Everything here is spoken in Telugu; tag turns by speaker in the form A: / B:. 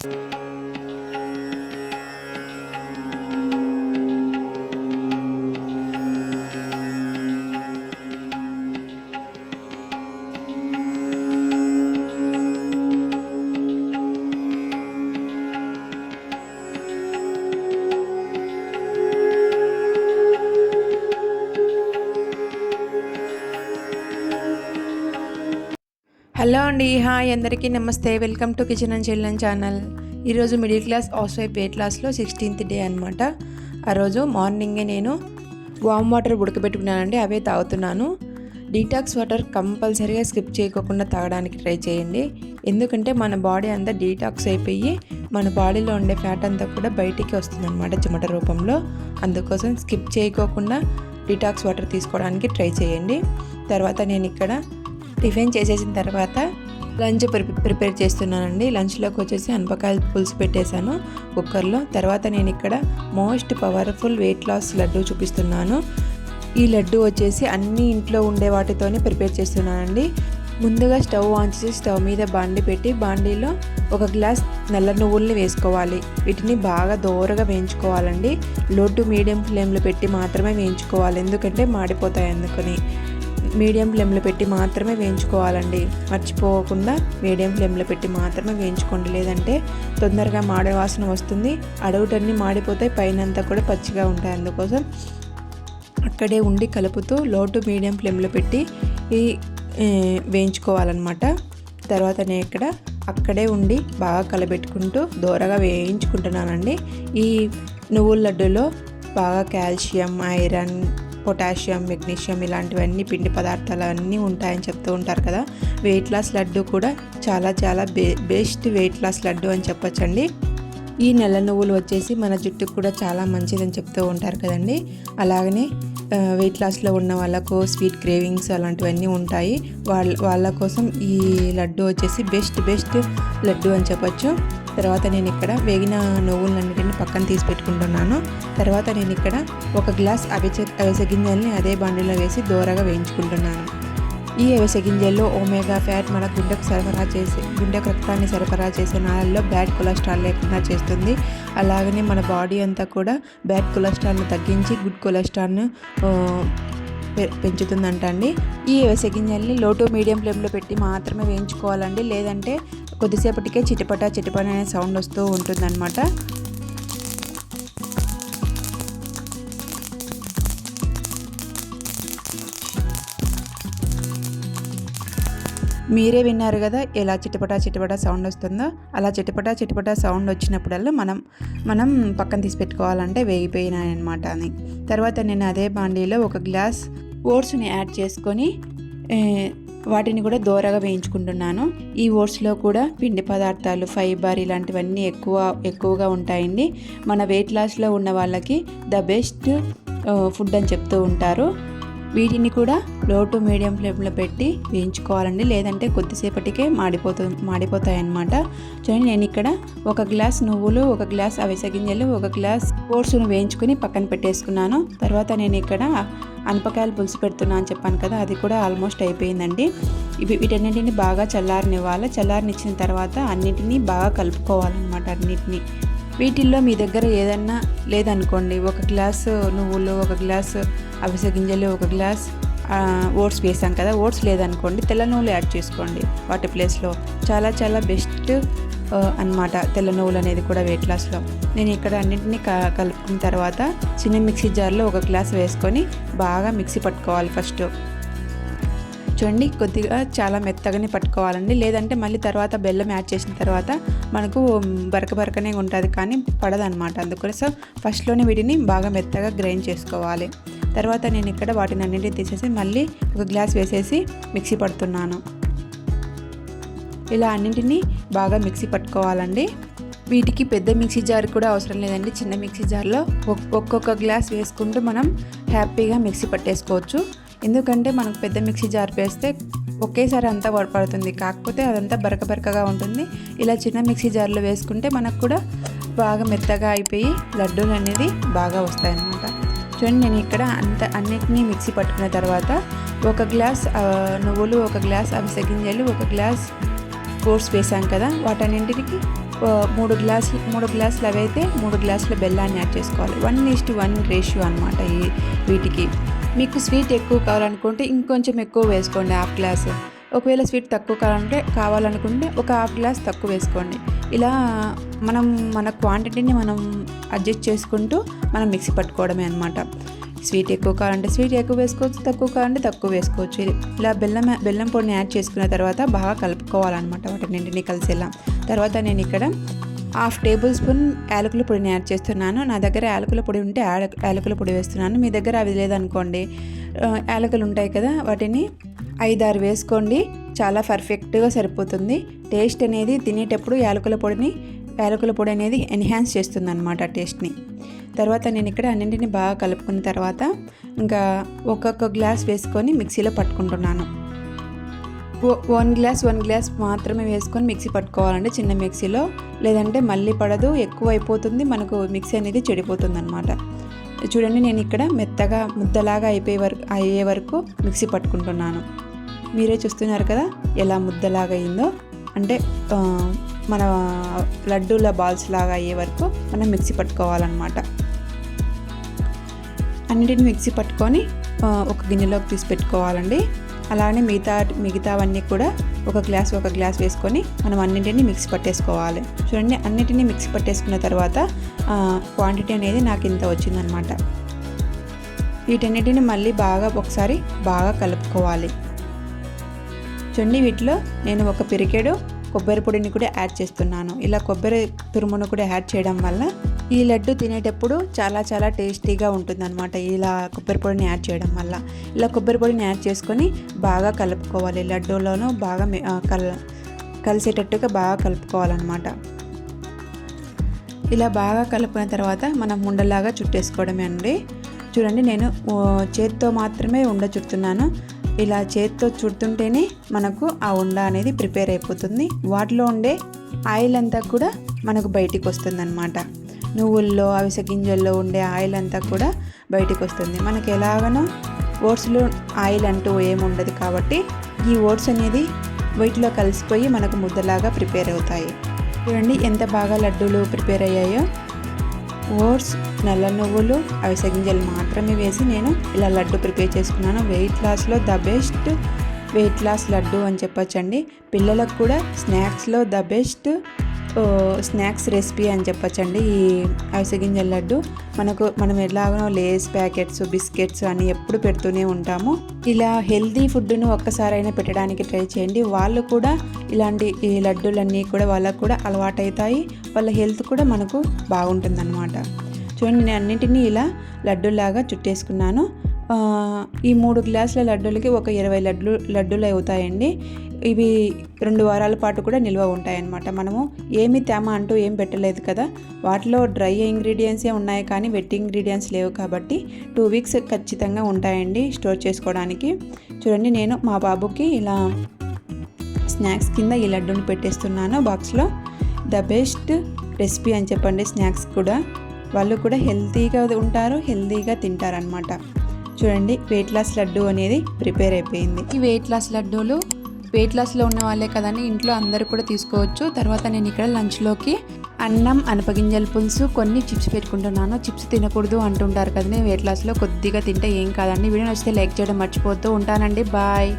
A: హలో అండి, హాయ్ అందరికీ నమస్తే. Welcome to kitchen and children channel. ఈరోజు middle class housewife weight లాస్లో 16th డే అనమాట. ఆ రోజు మార్నింగే నేను వామ్ వాటర్ ఉడకబెట్టుకున్నానండి, అవే తాగుతున్నాను. డీటాక్స్ వాటర్ కంపల్సరీగా స్కిప్ చేయకుండా తాగడానికి ట్రై చేయండి. ఎందుకంటే మన బాడీ అంతా డీటాక్స్ అయిపోయి మన బాడీలో ఉండే ఫ్యాట్ అంతా కూడా బయటికి వస్తుంది అనమాట చెమట రూపంలో. అందుకోసం స్కిప్ చేయకోకుండా డీటాక్స్ వాటర్ తీసుకోవడానికి ట్రై చేయండి. తర్వాత నేను ఇక్కడ టిఫిన్ చేసేసిన తర్వాత లంచ్ ప్రిపేర్ చేస్తున్నానండి. లంచ్లోకి వచ్చేసి అనపకాయల పులుసు పెట్టేశాను కుక్కర్లో. తర్వాత నేను ఇక్కడ most powerful weight loss laddu చూపిస్తున్నాను. ఈ లడ్డు వచ్చేసి అన్ని ఇంట్లో ఉండే వాటితోనే ప్రిపేర్ చేస్తున్నానండి. ముందుగా స్టవ్ ఆన్ చేసి స్టవ్ మీద బాండీ పెట్టి బాండీలో 1 గ్లాస్ నల్ల నువ్వుల్ని వేసుకోవాలి. వీటిని బాగా దోరగా వేయించుకోవాలండి. లో టు మీడియం ఫ్లేమ్లో పెట్టి మాత్రమే వేయించుకోవాలి, ఎందుకంటే మాడిపోతాయి. అందుకని మీడియం ఫ్లేమ్లో పెట్టి మాత్రమే వేయించుకోవాలండి. మర్చిపోకుండా మీడియం ఫ్లేమ్లో పెట్టి మాత్రమే వేయించుకోండి, లేదంటే తొందరగా మాడే వాసన వస్తుంది. అడుగుటన్నీ మాడిపోతాయి, పైనంతా కూడా పచ్చిగా ఉంటాయి. అందుకోసం అక్కడే ఉండి కలుపుతూ లో టు మీడియం ఫ్లేమ్లో పెట్టి వేయించుకోవాలన్నమాట. తర్వాత నేను ఇక్కడ అక్కడే ఉండి బాగా కలబెట్టుకుంటూ దోరగా వేయించుకుంటున్నానండి. ఈ నువ్వుల లడ్డూలో బాగా కాల్షియం, ఐరన్, పొటాషియం, మెగ్నీషియం ఇలాంటివన్నీ పిండి పదార్థాలు అన్నీ ఉంటాయని చెప్తూ ఉంటారు కదా. వెయిట్ లాస్ లడ్డు కూడా చాలా బెస్ట్ వెయిట్ లాస్ లడ్డు అని చెప్పొచ్చండి. ఈ నల్ల నువ్వులు వచ్చేసి మన జుట్టుకు కూడా చాలా మంచిదని చెప్తూ ఉంటారు కదండి. అలాగనే వెయిట్ లాస్లో ఉన్న వాళ్ళకు స్వీట్ క్రేవింగ్స్ అలాంటివన్నీ ఉంటాయి. వాళ్ళ కోసం ఈ లడ్డు వచ్చేసి బెస్ట్ లడ్డు అని చెప్పొచ్చు. తర్వాత నేను ఇక్కడ వేగిన నువ్వులన్నిటిని పక్కన తీసి పెట్టుకుంటున్నాను. తర్వాత నేను ఇక్కడ 1 గ్లాస్ అవిసె గింజల్ని అదే బండిలో వేసి దోరగా వేయించుకుంటున్నాను. ఈ అవిసె గింజల్లో ఒమేగా ఫ్యాట్ మన గుండెకు రక్తాన్ని సరఫరా చేసే నాళల్లో బ్యాడ్ కొలెస్ట్రాల్ లేకుండా చేస్తుంది. అలాగనే మన బాడీ అంతా కూడా బ్యాడ్ కొలెస్ట్రాల్ను తగ్గించి గుడ్ కొలెస్ట్రాల్ను పెంచుతుందంట అండి. ఈ అవిసె గింజల్ని లో టు మీడియం ఫ్లేమ్లో పెట్టి మాత్రమే వేయించుకోవాలండి, లేదంటే కొద్దిసేపటికే చిటపట అనే సౌండ్ వస్తూ ఉంటుందన్నమాట. మీరే విన్నారు కదా ఎలా చిటపట సౌండ్ వస్తుందో. అలా చిటపట సౌండ్ వచ్చినప్పుడల్లా మనం పక్కన తీసి పెట్టుకోవాలంటే వేగిపోయినాయన్నమాట అని. తర్వాత నేను అదే బాండీలో 1 గ్లాస్ ఓట్స్ని యాడ్ చేసుకొని వాటిని కూడా దోరగా వేయించుకుంటున్నాను. ఈ ఓట్స్లో కూడా పిండి పదార్థాలు, ఫైబర్ ఇలాంటివన్నీ ఎక్కువగా ఉంటాయండి. మన వెయిట్ లాస్లో ఉన్న వాళ్ళకి ద బెస్ట్ ఫుడ్ అని చెప్తూ ఉంటారు. వీటిని కూడా లో టు మీడియం ఫ్లేమ్లో పెట్టి వేయించుకోవాలండి, లేదంటే కొద్దిసేపటికే మాడిపోతాయి అన్నమాట. చూడండి, నేను ఇక్కడ 1 గ్లాస్ నువ్వులు, 1 గ్లాస్ అవిసె గింజలు, 1 గ్లాస్ ఓట్స్ను వేయించుకొని పక్కన పెట్టేసుకున్నాను. తర్వాత నేను ఇక్కడ అనపకాయలు పులుసు పెడుతున్నాను అని చెప్పాను కదా, అది కూడా ఆల్మోస్ట్ అయిపోయిందండి. వీటన్నింటిని బాగా చల్లారనివ్వాలి. చల్లారనిచ్చిన తర్వాత అన్నింటినీ బాగా కలుపుకోవాలన్నమాట. అన్నింటినీ వీటిల్లో మీ దగ్గర ఏదన్నా లేదనుకోండి, 1 గ్లాసు నువ్వులు, 1 గ్లాసు అవిసె గింజలు, 1 గ్లాస్ ఓట్స్ వేసాం కదా, ఓట్స్ లేదనుకోండి తెల్ల నువ్వులు యాడ్ చేసుకోండి వాటి ప్లేస్లో. చాలా బెస్ట్ అన్నమాట తెల్ల నువ్వులు అనేది కూడా వెయిట్ లాస్లో. నేను ఇక్కడ అన్నింటినీ కలుపుకున్న తర్వాత చిన్న మిక్సీ జార్లో 1 గ్లాస్ వేసుకొని బాగా మిక్సీ పట్టుకోవాలి ఫస్ట్. చూడండి, కొద్దిగా చాలా మెత్తగానే పట్టుకోవాలండి, లేదంటే మళ్ళీ తర్వాత బెల్లం యాడ్ చేసిన తర్వాత మనకు బరకనే ఉంటుంది, కానీ పడదనమాట. అందుకోసం ఫస్ట్లోనే వీటిని బాగా మెత్తగా గ్రైండ్ చేసుకోవాలి. తర్వాత నేను ఇక్కడ వాటిని అన్నింటినీ తీసేసి మళ్ళీ 1 గ్లాస్ వేసేసి మిక్సీ పడుతున్నాను. ఇలా అన్నింటినీ బాగా మిక్సీ పట్టుకోవాలండి. వీటికి పెద్ద మిక్సీ జార్ కూడా అవసరం లేదండి. చిన్న మిక్సీ జార్లో ఒక్కొక్క గ్లాస్ వేసుకుంటూ మనం హ్యాపీగా మిక్సీ పట్టేసుకోవచ్చు. ఎందుకంటే మనకు పెద్ద మిక్సీ జార్ వేస్తే ఒకేసారి అంతా పడుతుంది, కాకపోతే అదంతా బరకగా ఉంటుంది. ఇలా చిన్న మిక్సీ జార్లో వేసుకుంటే మనకు కూడా బాగా మెత్తగా అయిపోయి లడ్డూలు అనేది బాగా వస్తాయన్నమాట. చూడండి, నేను ఇక్కడ అన్నిటినీ మిక్సీ పట్టుకున్న తర్వాత 1 గ్లాస్ నువ్వులు, 1 గ్లాస్ అవిసె గింజలు, 1 గ్లాస్ ఓట్స్ వేసాం కదా, వాటన్నింటికి 3 గ్లాసులు అవి అయితే 3 గ్లాసుల బెల్లాన్ని యాడ్ చేసుకోవాలి. 1:1 రేషియో అనమాట వీటికి. మీకు స్వీట్ ఎక్కువ కావాలనుకుంటే ఇంకొంచెం ఎక్కువ వేసుకోండి, హాఫ్ గ్లాస్. ఒకవేళ స్వీట్ తక్కువ కావాలనుకుంటే ఒక హాఫ్ గ్లాస్ తక్కువ వేసుకోండి. ఇలా మన క్వాంటిటీని మనం అడ్జస్ట్ చేసుకుంటూ మనం మిక్సీ పట్టుకోవడమే అనమాట. స్వీట్ ఎక్కువ కావాలంటే స్వీట్ ఎక్కువ వేసుకోవచ్చు, తక్కువ కావాలంటే తక్కువ వేసుకోవచ్చు. ఇలా బెల్లం పొడిని యాడ్ చేసుకున్న తర్వాత బాగా కలుపుకోవాలన్నమాట వాటిని కలిసేలా. తర్వాత నేను ఇక్కడ 1/2 టేబుల్ స్పూన్ యాలకుల పొడిని యాడ్ చేస్తున్నాను. నా దగ్గర యాలకుల పొడి ఉంటే యాలకుల పొడి వేస్తున్నాను. మీ దగ్గర అవి లేదనుకోండి, యాలకులు ఉంటాయి కదా, వాటిని 5-6 వేసుకోండి. చాలా పర్ఫెక్ట్గా సరిపోతుంది. టేస్ట్ అనేది తినేటప్పుడు యాలకుల పొడి అనేది ఎన్హాన్స్ చేస్తుంది అన్నమాట టేస్ట్ని. తర్వాత నేను ఇక్కడ అన్నింటిని బాగా కలుపుకున్న తర్వాత ఇంకా ఒక్కొక్క గ్లాస్ వేసుకొని మిక్సీలో పట్టుకుంటున్నాను. 1 గ్లాస్ మాత్రమే వేసుకొని మిక్సీ పట్టుకోవాలండి చిన్న మిక్సీలో, లేదంటే మళ్ళీ పడదు, ఎక్కువ అయిపోతుంది, మనకు మిక్సీ అనేది చెడిపోతుంది అనమాట. చూడండి, నేను ఇక్కడ మెత్తగా ముద్దలాగా అయ్యే వరకు మిక్సీ పట్టుకుంటున్నాను. మీరే చూస్తున్నారు కదా ఎలా ముద్దలాగా అయిందో. అంటే మన లడ్డూల బాల్స్ లాగా అయ్యే వరకు మనం మిక్సీ పట్టుకోవాలన్నమాట. అన్నిటిని మిక్సీ పట్టుకొని ఒక గిన్నెలోకి తీసి పెట్టుకోవాలండి. అలానే మిగతావన్నీ కూడా ఒక గ్లాస్ వేసుకొని మనం అన్నింటినీ మిక్సీ పట్టేసుకోవాలి. చూడండి, అన్నిటినీ మిక్సీ పట్టేసుకున్న తర్వాత క్వాంటిటీ అనేది నాకు ఇంత వచ్చిందనమాట. వీటన్నిటిని మళ్ళీ ఒకసారి బాగా కలుపుకోవాలి. చూడండి, వీటిలో నేను ఒక పిరికెడు కొబ్బరి పొడిని కూడా యాడ్ చేస్తున్నాను. ఇలా కొబ్బరి తురుమును కూడా యాడ్ చేయడం వల్ల ఈ లడ్డు తినేటప్పుడు చాలా చాలా టేస్టీగా ఉంటుందన్నమాట. ఇలా కొబ్బరి పొడిని యాడ్ చేయడం వల్ల ఇలా కొబ్బరి పొడిని యాడ్ చేసుకొని బాగా కలుపుకోవాలి. లడ్డూలోనూ బాగా కలిసేటట్టుగా బాగా కలుపుకోవాలన్నమాట. ఇలా బాగా కలుపుకున్న తర్వాత మనం ఉండలాగా చుట్టేసుకోవడమే అండి. చూడండి, నేను చేత్తో మాత్రమే ఉండ చుడుతున్నాను. ఇలా చేత్తో చుడుతుంటేనే మనకు ఆ ఉండ అనేది ప్రిపేర్ అయిపోతుంది. వాటిలో ఉండే ఆయిల్ అంతా కూడా మనకు బయటికి వస్తుంది అనమాట. నువ్వుల్లో, అవిసె గింజల్లో ఉండే ఆయిల్ అంతా కూడా బయటికి వస్తుంది. మనకి ఎలాగనో ఓట్స్లో ఆయిల్ అంటూ ఏముండదు కాబట్టి ఈ ఓట్స్ అనేది వీటిలో కలిసిపోయి మనకు ముద్దలాగా ప్రిపేర్ అవుతాయి. చూడండి ఎంత బాగా లడ్డూలు ప్రిపేర్ అయ్యాయో. ఓట్స్, నల్ల నువ్వులు, అవిసె గింజలు మాత్రమే వేసి నేను ఇలా లడ్డు ప్రిపేర్ చేసుకున్నాను. వెయిట్ లాస్లో the best weight loss laddu అని చెప్పొచ్చండి. పిల్లలకు కూడా స్నాక్స్లో ద బెస్ట్ స్నాక్స్ రెసిపీ అని చెప్పొచ్చండి ఈ అవిసె గింజల లడ్డు. మనం ఎలాగనో లేస్ ప్యాకెట్స్, బిస్కెట్స్ అని ఎప్పుడు పెడుతూనే ఉంటాము. ఇలా హెల్తీ ఫుడ్ను ఒక్కసారైనా పెట్టడానికి ట్రై చేయండి. వాళ్ళు కూడా ఇలాంటి ఈ లడ్డూలన్నీ కూడా వాళ్ళకు కూడా అలవాటు అవుతాయి. వాళ్ళ హెల్త్ కూడా మనకు బాగుంటుందన్నమాట. చూడండి, నేను అన్నింటినీ ఇలా లడ్డూలాగా చుట్టేసుకున్నాను. ఈ 3 గ్లాసుల లడ్డూలకి ఒక 20 లడ్డూలు అవుతాయండి. ఇవి 2 వారాల పాటు కూడా నిల్వ ఉంటాయన్నమాట. మనము ఏమి తేమ అంటూ ఏం పెట్టలేదు కదా, వాటిలో డ్రై ఇంగ్రీడియంట్సే ఉన్నాయి కానీ వెట్ ఇంగ్రీడియంట్స్ లేవు కాబట్టి 2 వీక్స్ ఖచ్చితంగా ఉంటాయండి స్టోర్ చేసుకోవడానికి. చూడండి, నేను మా బాబుకి ఇలా స్నాక్స్ కింద ఈ లడ్డూని పెట్టేస్తున్నాను బాక్స్లో. ద బెస్ట్ రెసిపీ అని చెప్పండి. స్నాక్స్ కూడా వాళ్ళు కూడా హెల్తీగా ఉంటారు, హెల్తీగా తింటారనమాట. చూడండి, వెయిట్ లాస్ లడ్డు అనేది ప్రిపేర్ అయిపోయింది. ఈ వెయిట్ లాస్ లడ్డూలు వెయిట్ లాస్లో ఉన్న వాళ్ళే కదండి, ఇంట్లో అందరూ కూడా తీసుకోవచ్చు. తర్వాత నేను ఇక్కడ లంచ్లోకి అన్నం, అనపగింజల పులుసు, కొన్ని చిప్స్ పెట్టుకుంటున్నాను. చిప్స్ తినకూడదు అంటుంటారు కదండి వెయిట్ లాస్లో, కొద్దిగా తింటే ఏం కాదండి. వీడియో నచ్చితే లైక్ చేయడం మర్చిపోతూ ఉంటానండి. బాయ్.